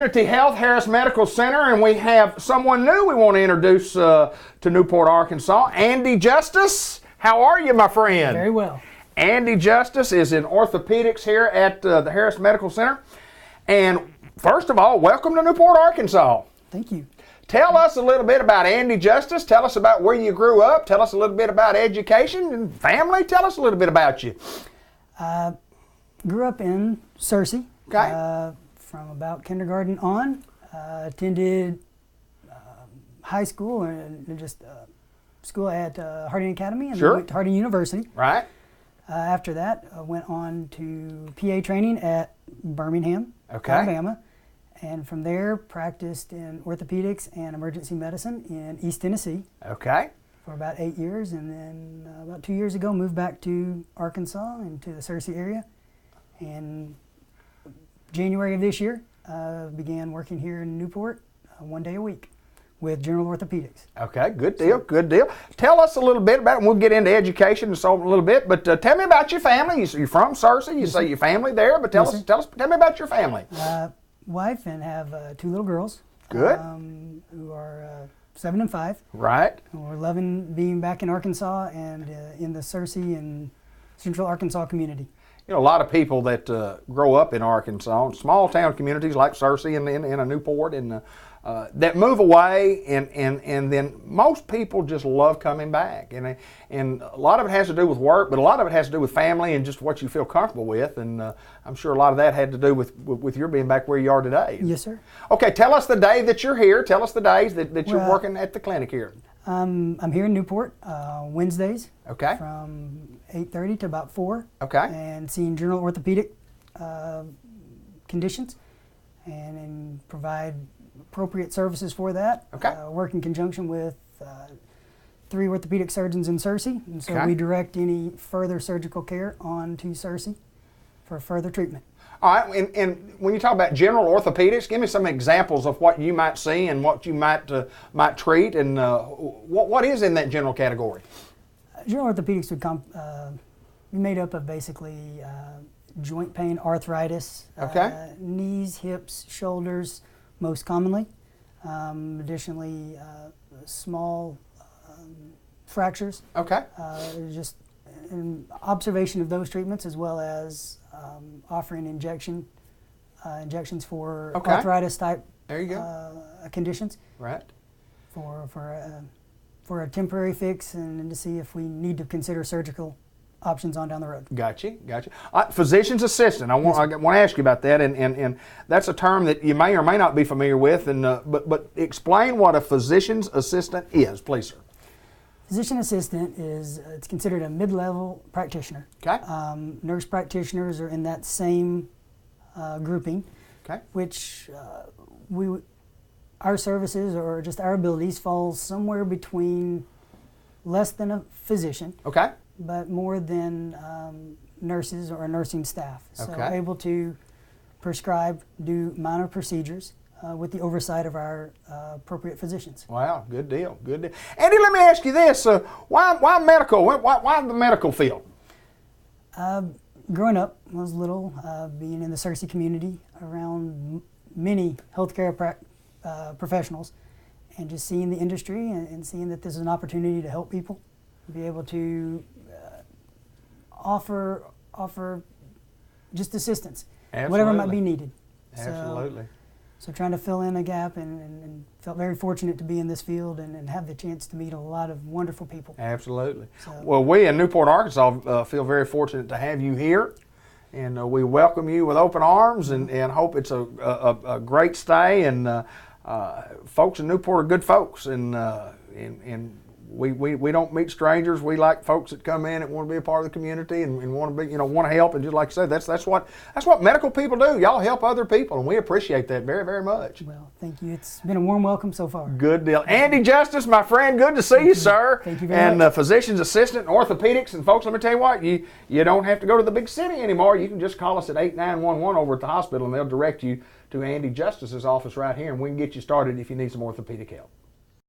Community Health, Harris Medical Center, and we have someone new we want to introduce to Newport, Arkansas. Andy Justice, how are you, my friend? Very well. Andy Justice is in orthopedics here at the Harris Medical Center. And first of all, welcome to Newport, Arkansas. Thank you. Tell us a little bit about Andy Justice. Tell us about where you grew up. Tell us a little bit about education and family. Tell us a little bit about you. Grew up in Searcy. Okay. From about kindergarten on, attended high school and just school at Harding Academy, and then went to Harding University. Right. After that, I went on to PA training at Birmingham, Alabama, and from there practiced in orthopedics and emergency medicine in East Tennessee. Okay. For about 8 years, and then about 2 years ago moved back to Arkansas and to the Searcy area, and January of this year, began working here in Newport 1 day a week with general orthopedics. Okay, good deal, good deal. Tell us a little bit about it, and we'll get into education and so on a little bit, but tell me about your family. You're from Searcy, you say your family there, but tell me about your family. Wife, and have 2 little girls. Good. Who are 7 and 5. Right. And we're loving being back in Arkansas and in the Searcy and Central Arkansas community. You know, a lot of people that grow up in Arkansas, small town communities like Searcy and in a Newport, and that move away, and then most people just love coming back. And a lot of it has to do with work, but a lot of it has to do with family and just what you feel comfortable with. And I'm sure a lot of that had to do with your being back where you are today. Yes, sir. Okay, tell us the day that you're here. Tell us the days that you're working at the clinic here. I'm here in Newport Wednesdays. Okay. From 8:30 to about 4. Okay. And seeing general orthopedic conditions, and provide appropriate services for that. Okay. Work in conjunction with 3 orthopedic surgeons in Searcy, and so we direct any further surgical care on to Searcy for further treatment. All right, and when you talk about general orthopedics, give me some examples of what you might see and what you might treat, and what is in that general category? General orthopedics would be made up of basically joint pain, arthritis, knees, hips, shoulders, most commonly. Additionally, small fractures. Okay. Just an observation of those treatments, as well as offering injections for arthritis type conditions. Right. For a temporary fix, and to see if we need to consider surgical options on down the road. Gotcha. Physician's assistant. I want to ask you about that, and that's a term that you may or may not be familiar with. And but explain what a physician's assistant is, please, sir. Physician assistant it's considered a mid-level practitioner. Okay. Nurse practitioners are in that same grouping. Okay. Which our services or just our abilities falls somewhere between less than a physician. Okay. But more than nurses or nursing staff. So able to prescribe, do minor procedures with the oversight of our appropriate physicians. Wow, good deal, good deal. Andy, let me ask you this: why medical? Why the medical field? Growing up, when I was little, being in the Searcy community around many healthcare professionals, and just seeing the industry and seeing that this is an opportunity to help people, be able to offer just assistance, whatever might be needed. Absolutely. So trying to fill in a gap, and felt very fortunate to be in this field and have the chance to meet a lot of wonderful people. Absolutely. So, well, we in Newport, Arkansas feel very fortunate to have you here, and we welcome you with open arms, and hope it's a great stay. And folks in Newport are good folks, and we don't meet strangers. We like folks that come in and want to be a part of the community and want to be, want to help. And just like I said, that's what medical people do. Y'all help other people, and we appreciate that very, very much. Well, thank you. It's been a warm welcome so far. Good deal. Andy Justice, my friend, good to see you, sir. Thank you very much. And physician's assistant in orthopedics. And folks, let me tell you what, you don't have to go to the big city anymore. You can just call us at 8911 over at the hospital, and they'll direct you to Andy Justice's office right here, and we can get you started if you need some orthopedic help.